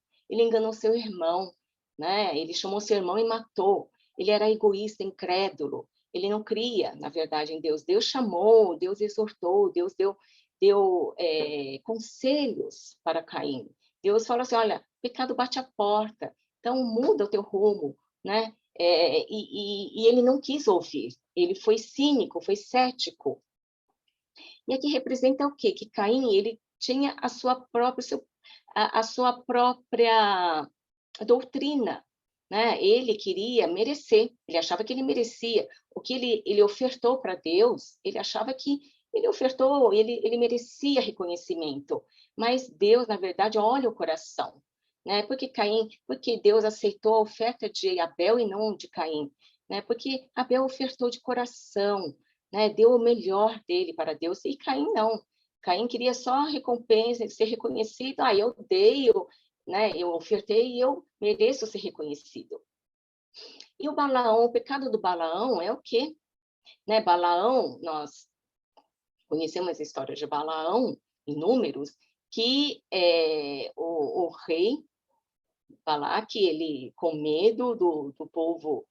seu irmão, né? Ele chamou seu irmão e matou. Ele era egoísta, incrédulo. Ele não cria, na verdade, em Deus. Deus chamou, Deus exortou, Deus deu conselhos para Caim. Deus falou assim, olha, pecado bate a porta, então muda o teu rumo, né? E ele não quis ouvir, ele foi cínico, foi cético. E aqui representa o quê? Que Caim, ele tinha a sua própria doutrina, né? Ele queria merecer, ele achava que ele merecia. O que ele ofertou para Deus, ele achava que ele ofertou, ele merecia reconhecimento. Mas Deus, na verdade, olha o coração, né? Porque Deus aceitou a oferta de Abel e não de Caim. né? Porque Abel ofertou de coração, né? Deu o melhor dele para Deus, e Caim não. Caim queria só recompensa, ser reconhecido. Ah, eu dei, né? Eu ofertei e eu mereço ser reconhecido. E o Balaão, o pecado do Balaão é o quê? Né? Balaão, nós conhecemos a história de Balaão, em Números, que o rei Balaque, ele, com medo do povo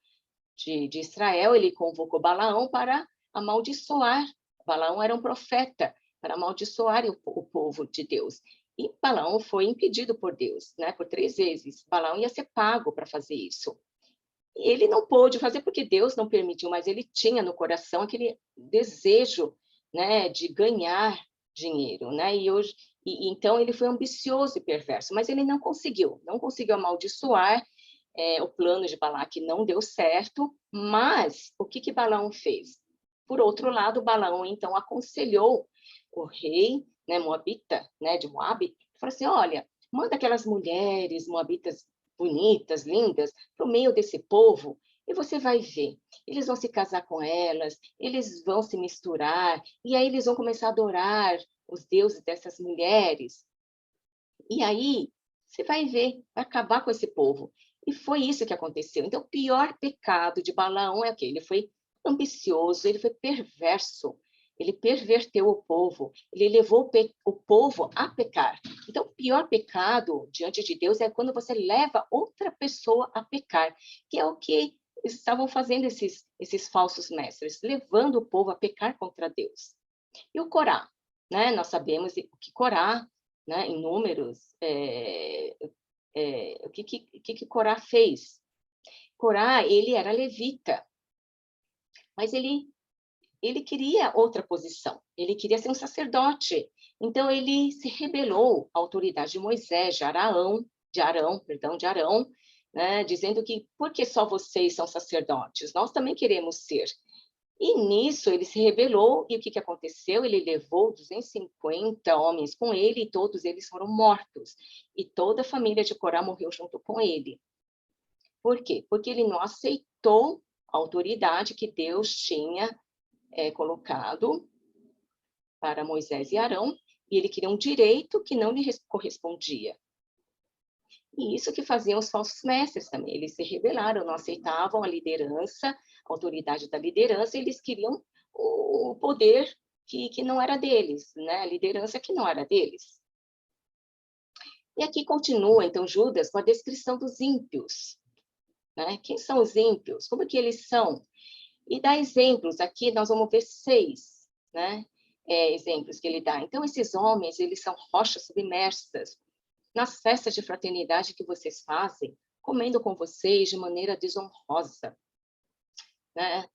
de Israel, ele convocou Balaão para amaldiçoar. Balaão era um profeta, para amaldiçoar o povo de Deus. E Balaão foi impedido por Deus, né, por 3 vezes. Balaão ia ser pago para fazer isso. E ele não pôde fazer porque Deus não permitiu, mas ele tinha no coração aquele desejo, né, de ganhar dinheiro, né? Então ele foi ambicioso e perverso, mas ele não conseguiu amaldiçoar. O plano de Balaque não deu certo, mas o que Balaão fez? Por outro lado, Balaão então aconselhou o rei, né, moabita, né, de Moabe, falou assim: olha, manda aquelas mulheres moabitas bonitas, lindas, para o meio desse povo, e você vai ver. Eles vão se casar com elas, eles vão se misturar, e aí eles vão começar a adorar os deuses dessas mulheres. E aí, você vai ver, vai acabar com esse povo. E foi isso que aconteceu. Então, o pior pecado de Balaão é o quê? Ele foi ambicioso, ele foi perverso, ele perverteu o povo, ele levou o povo a pecar. Então, o pior pecado diante de Deus é quando você leva outra pessoa a pecar, que é o que estavam fazendo esses falsos mestres, levando o povo a pecar contra Deus. E o Corá, né? Nós sabemos o que Corá, né, em Números, o que Corá fez. Corá, ele era levita, mas ele queria outra posição, ele queria ser um sacerdote. Então, ele se rebelou à autoridade de Moisés, de Arão, né, dizendo que, por que só vocês são sacerdotes? Nós também queremos ser. E nisso ele se rebelou, e o que aconteceu? Ele levou 250 homens com ele, e todos eles foram mortos. E toda a família de Corá morreu junto com ele. Por quê? Porque ele não aceitou a autoridade que Deus tinha colocado para Moisés e Arão, e ele queria um direito que não lhe correspondia. E isso que faziam os falsos mestres também. Eles se rebelaram, não aceitavam a liderança, a autoridade da liderança, eles queriam o poder que não era deles, né? A liderança que não era deles. E aqui continua, então, Judas com a descrição dos ímpios. Né? Quem são os ímpios? Como que eles são? E dá exemplos. Aqui nós vamos ver 6, né? Exemplos que ele dá. Então, esses homens, eles são rochas submersas, nas festas de fraternidade que vocês fazem, comendo com vocês de maneira desonrosa. Né?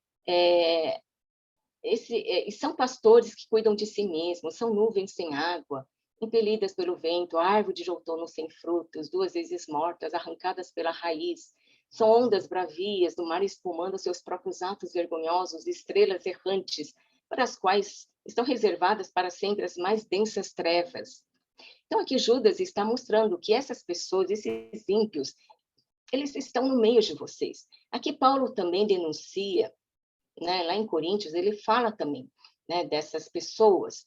E são pastores que cuidam de si mesmos, são nuvens sem água, impelidas pelo vento, árvore de outono sem frutos, 2 vezes mortas, arrancadas pela raiz. São ondas bravias do mar espumando seus próprios atos vergonhosos, estrelas errantes, para as quais estão reservadas para sempre as mais densas trevas. Então, aqui Judas está mostrando que essas pessoas, esses ímpios, eles estão no meio de vocês. Aqui Paulo também denuncia, né, lá em Coríntios, ele fala também, né, dessas pessoas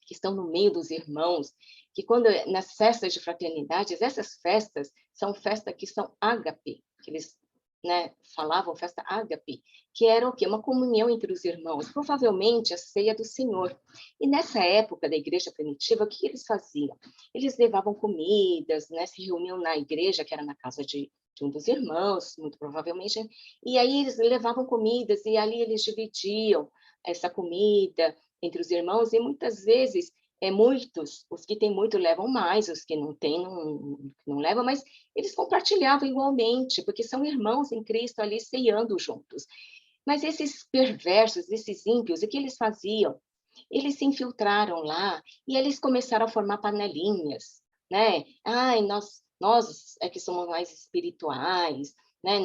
que estão no meio dos irmãos, que quando nas festas de fraternidade, essas festas são festas que são ágape, que eles, né, falavam festa ágape, que era o quê? Uma comunhão entre os irmãos, provavelmente a ceia do Senhor. E nessa época da igreja primitiva, o que eles faziam? Eles levavam comidas, né, se reuniam na igreja, que era na casa de um dos irmãos, muito provavelmente, e aí eles levavam comidas, e ali eles dividiam essa comida entre os irmãos, e muitas vezes muitos, os que têm muito levam mais, os que não têm não levam, mas eles compartilhavam igualmente, porque são irmãos em Cristo ali ceando juntos. Mas esses perversos, esses ímpios, o que eles faziam? Eles se infiltraram lá e eles começaram a formar panelinhas, né? Ai, nós é que somos mais espirituais, né?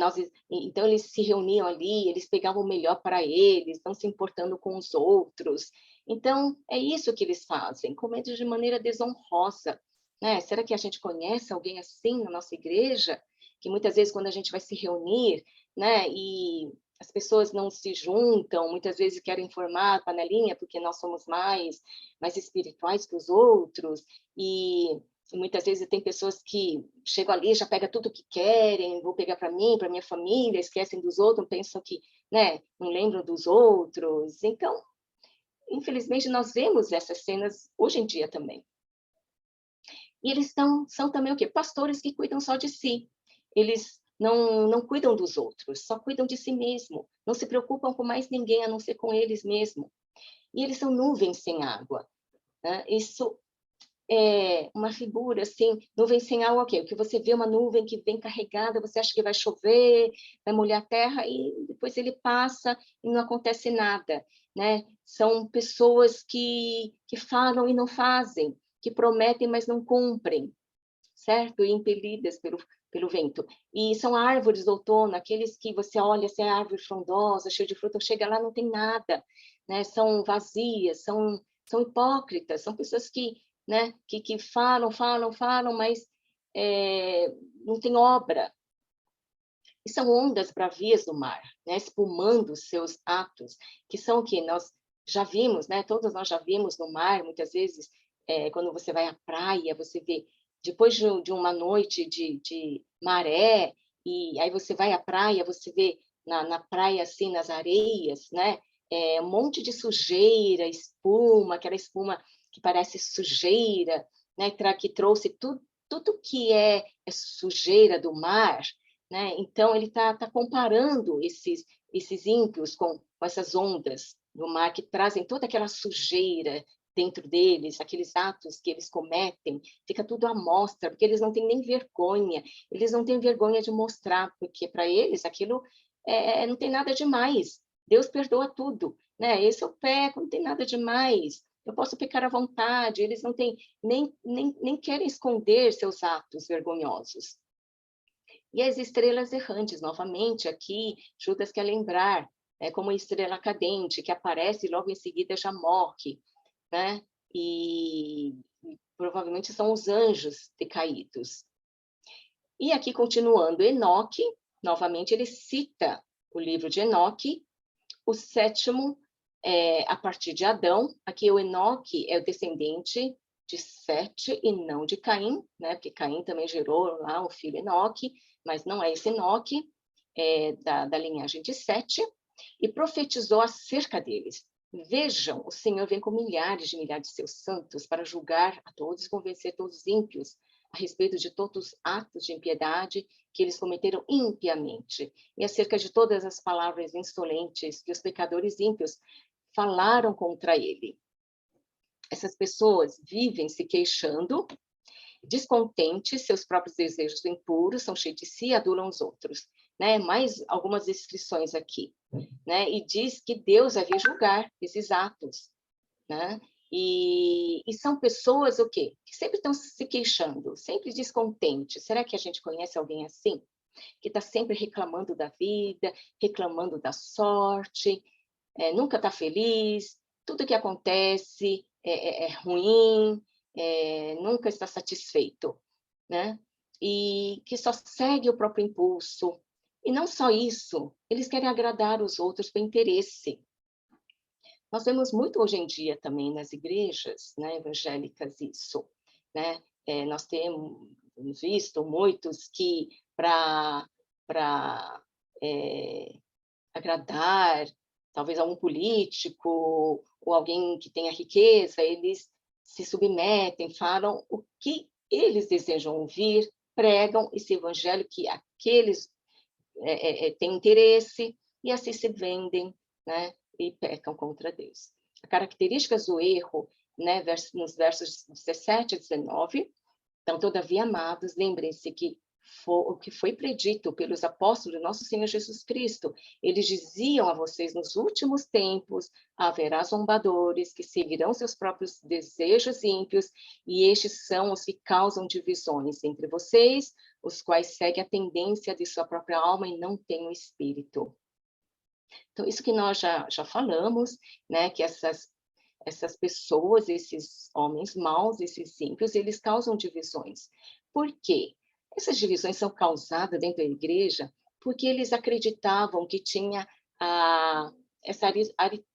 Então eles se reuniam ali, eles pegavam o melhor para eles, não se importando com os outros. Então é isso que eles fazem, comendo de maneira desonrosa, né? Será que a gente conhece alguém assim na nossa igreja? Que muitas vezes quando a gente vai se reunir, né? E as pessoas não se juntam, muitas vezes querem formar a panelinha porque nós somos mais espirituais que os outros, e muitas vezes tem pessoas que chegam ali, já pegam tudo que querem, vou pegar para mim, para minha família, esquecem dos outros, pensam que, né, não lembram dos outros. Então, infelizmente, nós vemos essas cenas hoje em dia também. E eles são também o quê? Pastores que cuidam só de si. Eles não cuidam dos outros, só cuidam de si mesmo. Não se preocupam com mais ninguém, a não ser com eles mesmos. E eles são nuvens sem água, né? Isso é uma figura, assim, nuvem sem água, o quê? O que você vê uma nuvem que vem carregada, você acha que vai chover, vai molhar a terra, e depois ele passa e não acontece nada, né? São pessoas que falam e não fazem, que prometem, mas não cumprem, certo? E impelidas pelo vento. E são árvores do outono, aqueles que você olha, se é árvore frondosa, cheia de fruta, chega lá, não tem nada, né? São vazias, são hipócritas, são pessoas que, né, que falam, mas não tem obra. E são ondas bravias do mar, né, espumando seus atos, que são o que nós já vimos, né, todos nós já vimos no mar, muitas vezes, quando você vai à praia, você vê, depois de uma noite de maré, e aí você vai à praia, você vê na praia, assim, nas areias, né, um monte de sujeira, espuma, aquela espuma que parece sujeira, né, que trouxe tudo que é sujeira do mar, né? Então, ele está comparando esses ímpios com essas ondas do mar que trazem toda aquela sujeira dentro deles, aqueles atos que eles cometem, fica tudo à mostra, porque eles não têm nem vergonha, eles não têm vergonha de mostrar, porque para eles aquilo não tem nada demais, Deus perdoa tudo, né? Esse eu peco, não tem nada demais, eu posso pecar à vontade, eles não têm, nem querem esconder seus atos vergonhosos. E as estrelas errantes, novamente, aqui, Judas quer lembrar, como a estrela cadente, que aparece e logo em seguida já morre, né? E provavelmente são os anjos decaídos. E aqui, continuando, Enoque, novamente, ele cita o livro de Enoque, o sétimo, a partir de Adão. Aqui o Enoque é o descendente de Sete e não de Caim, né? Porque Caim também gerou lá o filho Enoque, mas não é esse Enoque, da linhagem de Sete, e profetizou acerca deles. Vejam, o Senhor vem com milhares de seus santos para julgar a todos e convencer todos os ímpios a respeito de todos os atos de impiedade que eles cometeram impiamente, e acerca de todas as palavras insolentes que os pecadores ímpios falaram contra ele. Essas pessoas vivem se queixando, descontentes, seus próprios desejos impuros, são cheios de si e adulam os outros. Né? Mais algumas descrições aqui. Né? E diz que Deus havia julgar esses atos. Né? E são pessoas o quê? Que sempre estão se queixando, sempre descontentes. Será que a gente conhece alguém assim? Que está sempre reclamando da vida, reclamando da sorte, nunca está feliz, tudo que acontece é ruim, nunca está satisfeito, né? E que só segue o próprio impulso. E não só isso, eles querem agradar os outros por interesse. Nós vemos muito hoje em dia também nas igrejas, né, evangélicas isso, né? Nós temos visto muitos que para agradar talvez a um político ou alguém que tenha riqueza, eles se submetem, falam o que eles desejam ouvir, pregam esse evangelho que aqueles têm interesse, e assim se vendem, né, e pecam contra Deus. As características do erro, né, nos versos 17 a 19, então, todavia, amados, lembrem-se que o que foi predito pelos apóstolos do nosso Senhor Jesus Cristo. Eles diziam a vocês, nos últimos tempos, haverá zombadores que seguirão seus próprios desejos ímpios, e estes são os que causam divisões entre vocês, os quais seguem a tendência de sua própria alma e não têm o espírito. Então, isso que nós já falamos, né, que essas pessoas, esses homens maus, esses ímpios, eles causam divisões. Por quê? Essas divisões são causadas dentro da igreja porque eles acreditavam que tinha essa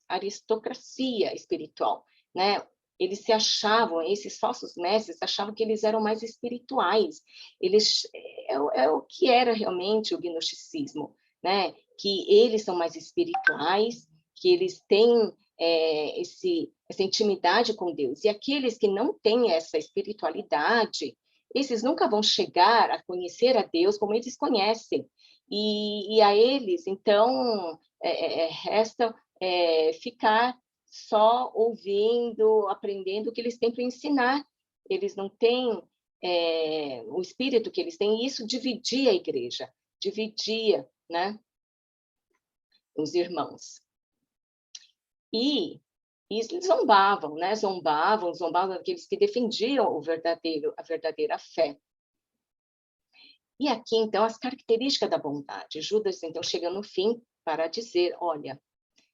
aristocracia espiritual, né? Eles se achavam, esses falsos mestres achavam que eles eram mais espirituais. Eles é o que era realmente o gnosticismo, né? Que eles são mais espirituais, que eles têm essa intimidade com Deus. E aqueles que não têm essa espiritualidade, esses nunca vão chegar a conhecer a Deus como eles conhecem. E a eles, então, resta ficar só ouvindo, aprendendo o que eles têm para ensinar. Eles não têm o espírito que eles têm, e isso dividia a igreja, dividia, né, os irmãos. E eles zombavam, né? Zombavam daqueles que defendiam a verdadeira fé. E aqui, então, as características da bondade. Judas, então, chega no fim para dizer, olha,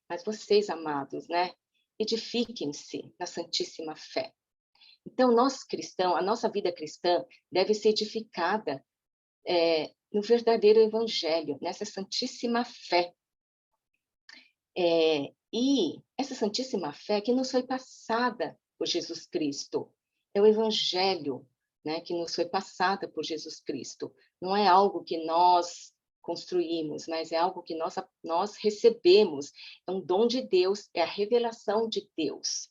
mas vocês, amados, né? Edifiquem-se na santíssima fé. Então, nós cristãos, a nossa vida cristã deve ser edificada no verdadeiro evangelho, nessa santíssima fé. E essa santíssima fé que nos foi passada por Jesus Cristo, é o evangelho, né, que nos foi passada por Jesus Cristo. Não é algo que nós construímos, mas é algo que nós recebemos. É um dom de Deus, é a revelação de Deus.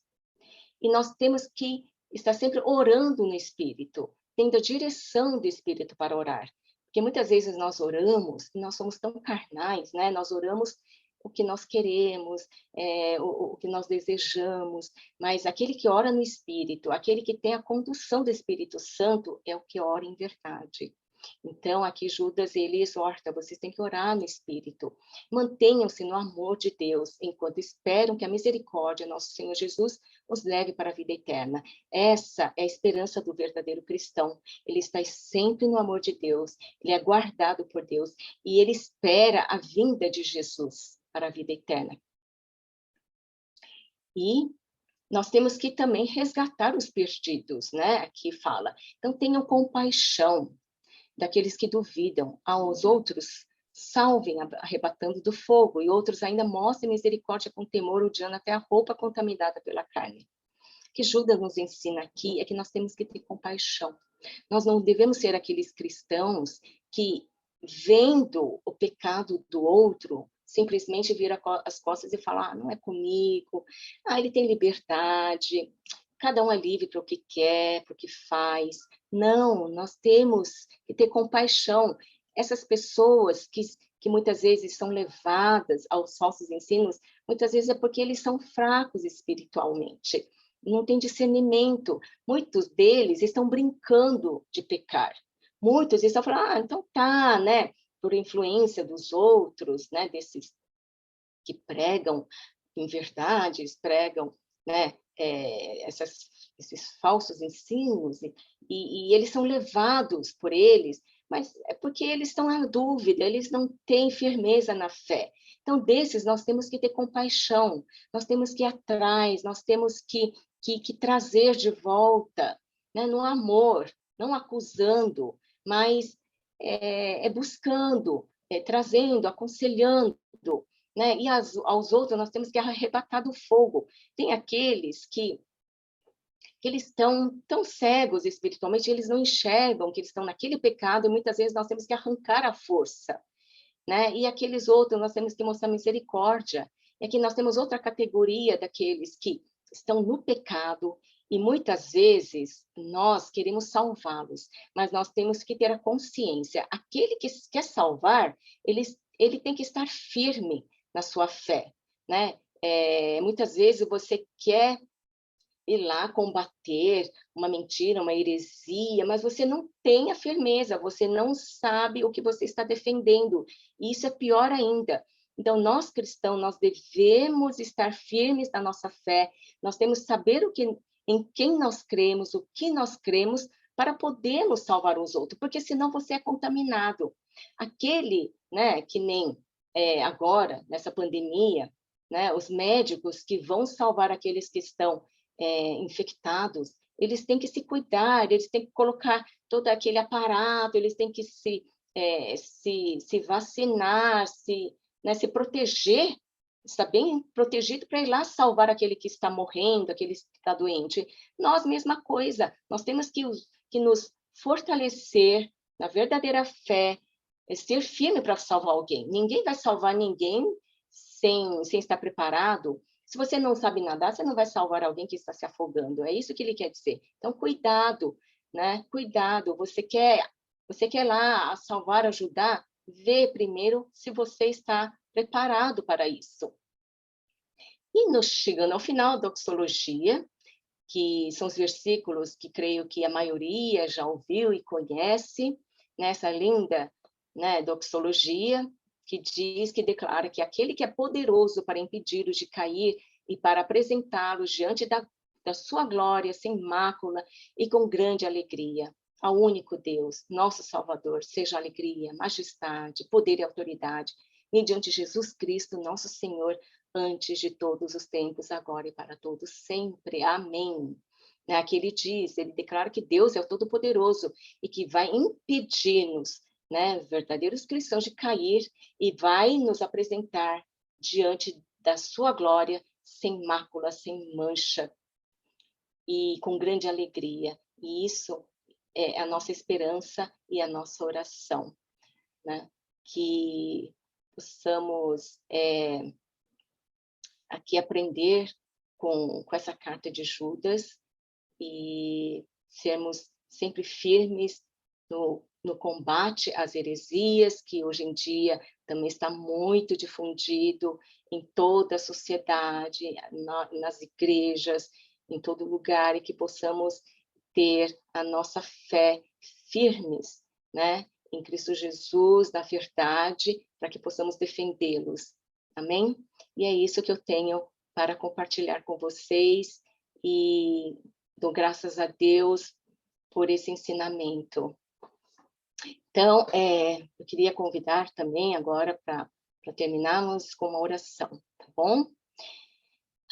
E nós temos que estar sempre orando no Espírito, tendo a direção do Espírito para orar. Porque muitas vezes nós oramos, e nós somos tão carnais, né? Nós oramos o que nós queremos, o que nós desejamos, mas aquele que ora no Espírito, aquele que tem a condução do Espírito Santo, é o que ora em verdade. Então, aqui Judas, ele exorta, vocês têm que orar no Espírito. Mantenham-se no amor de Deus, enquanto esperam que a misericórdia, nosso Senhor Jesus, os leve para a vida eterna. Essa é a esperança do verdadeiro cristão. Ele está sempre no amor de Deus, ele é guardado por Deus, e ele espera a vinda de Jesus para a vida eterna. E nós temos que também resgatar os perdidos, né? Aqui fala. Então, tenham compaixão daqueles que duvidam, aos outros salvem arrebatando do fogo, e outros ainda mostrem misericórdia com temor, odiando até a roupa contaminada pela carne. O que Judas nos ensina aqui é que nós temos que ter compaixão. Nós não devemos ser aqueles cristãos que, vendo o pecado do outro, simplesmente vira as costas e fala, não é comigo, ele tem liberdade, cada um é livre para o que quer, para o que faz. Não, nós temos que ter compaixão. Essas pessoas que muitas vezes são levadas aos falsos ensinos, muitas vezes é porque eles são fracos espiritualmente, não têm discernimento. Muitos deles estão brincando de pecar. Muitos estão falando, então tá, né? Por influência dos outros, né? Desses que pregam inverdades, pregam, né? Esses falsos ensinos, e eles são levados por eles, mas é porque eles estão na dúvida, eles não têm firmeza na fé. Então, desses, nós temos que ter compaixão, nós temos que ir atrás, nós temos que trazer de volta, né, no amor, não acusando, mas buscando, trazendo, aconselhando, né? E aos outros nós temos que arrebatar do fogo. Tem aqueles que eles estão tão cegos espiritualmente, eles não enxergam que eles estão naquele pecado, e muitas vezes nós temos que arrancar a força, né? E aqueles outros nós temos que mostrar misericórdia. E aqui nós temos outra categoria daqueles que estão no pecado, e muitas vezes nós queremos salvá-los, mas nós temos que ter a consciência, aquele que quer salvar, ele tem que estar firme na sua fé, né? Muitas vezes você quer ir lá combater uma mentira, uma heresia, mas você não tem a firmeza, você não sabe o que você está defendendo, e isso é pior ainda. Então, nós cristãos, nós devemos estar firmes na nossa fé, nós temos que saber em quem nós cremos, o que nós cremos, para podermos salvar os outros, porque senão você é contaminado. Aquele, né, que nem agora, nessa pandemia, né, os médicos que vão salvar aqueles que estão infectados, eles têm que se cuidar, eles têm que colocar todo aquele aparato, eles têm que se se vacinar, né, se proteger, está bem protegido para ir lá salvar aquele que está morrendo, aquele que está doente. Nós, mesma coisa, nós temos que nos fortalecer na verdadeira fé, ser firme para salvar alguém. Ninguém vai salvar ninguém sem estar preparado. Se você não sabe nadar, você não vai salvar alguém que está se afogando. É isso que ele quer dizer. Então, cuidado, né? Cuidado. Você quer lá salvar, ajudar? Vê primeiro se você está preparado para isso. E nos chegando ao final da doxologia, que são os versículos que creio que a maioria já ouviu e conhece, nessa linda, né, doxologia, que diz, que declara que aquele que é poderoso para impedi-los de cair e para apresentá-los diante da sua glória, sem mácula e com grande alegria. Ao único Deus, nosso Salvador, seja alegria, majestade, poder e autoridade, mediante Jesus Cristo, nosso Senhor, antes de todos os tempos, agora e para todos sempre. Amém. Aqui ele diz, ele declara que Deus é o Todo-Poderoso e que vai impedir-nos, né, verdadeiros cristãos, de cair e vai nos apresentar diante da sua glória sem mácula, sem mancha e com grande alegria. E isso é a nossa esperança e a nossa oração, né? Que possamos aqui aprender com essa carta de Judas e sermos sempre firmes no combate às heresias, que hoje em dia também está muito difundido em toda a sociedade, nas igrejas, em todo lugar, e que possamos ter a nossa fé firmes, né, em Cristo Jesus, na verdade, para que possamos defendê-los. Amém? E é isso que eu tenho para compartilhar com vocês, e dou graças a Deus por esse ensinamento. Então, eu queria convidar também agora para terminarmos com uma oração, tá bom?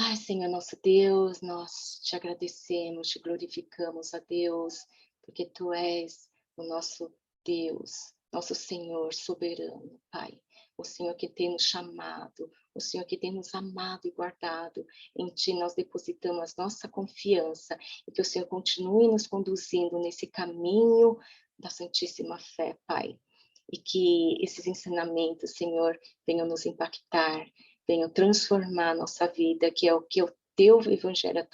Ai, Senhor nosso Deus, nós te agradecemos, te glorificamos, a Deus, porque Tu és o nosso Deus, nosso Senhor soberano, Pai. O Senhor que tem nos chamado, o Senhor que tem nos amado e guardado. Em Ti nós depositamos nossa confiança e que o Senhor continue nos conduzindo nesse caminho da Santíssima Fé, Pai. E que esses ensinamentos, Senhor, venham nos impactar, venham transformar a nossa vida, que é o Teu Evangelho,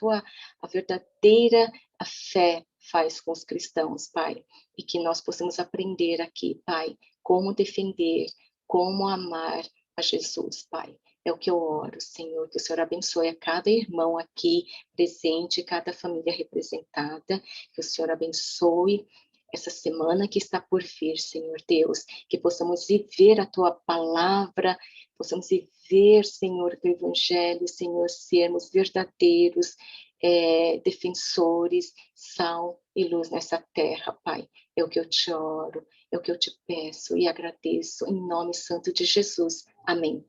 a verdadeira fé faz com os cristãos, Pai. E que nós possamos aprender aqui, Pai, como defender, como amar a Jesus, Pai. É o que eu oro, Senhor, que o Senhor abençoe a cada irmão aqui presente, cada família representada, que o Senhor abençoe essa semana que está por vir, Senhor Deus, que possamos viver a Tua palavra, possamos viver, Senhor, o Teu Evangelho, Senhor, sermos verdadeiros defensores, sal e luz nessa terra, Pai. É o que eu te oro, é o que eu te peço e agradeço, em nome santo de Jesus. Amém.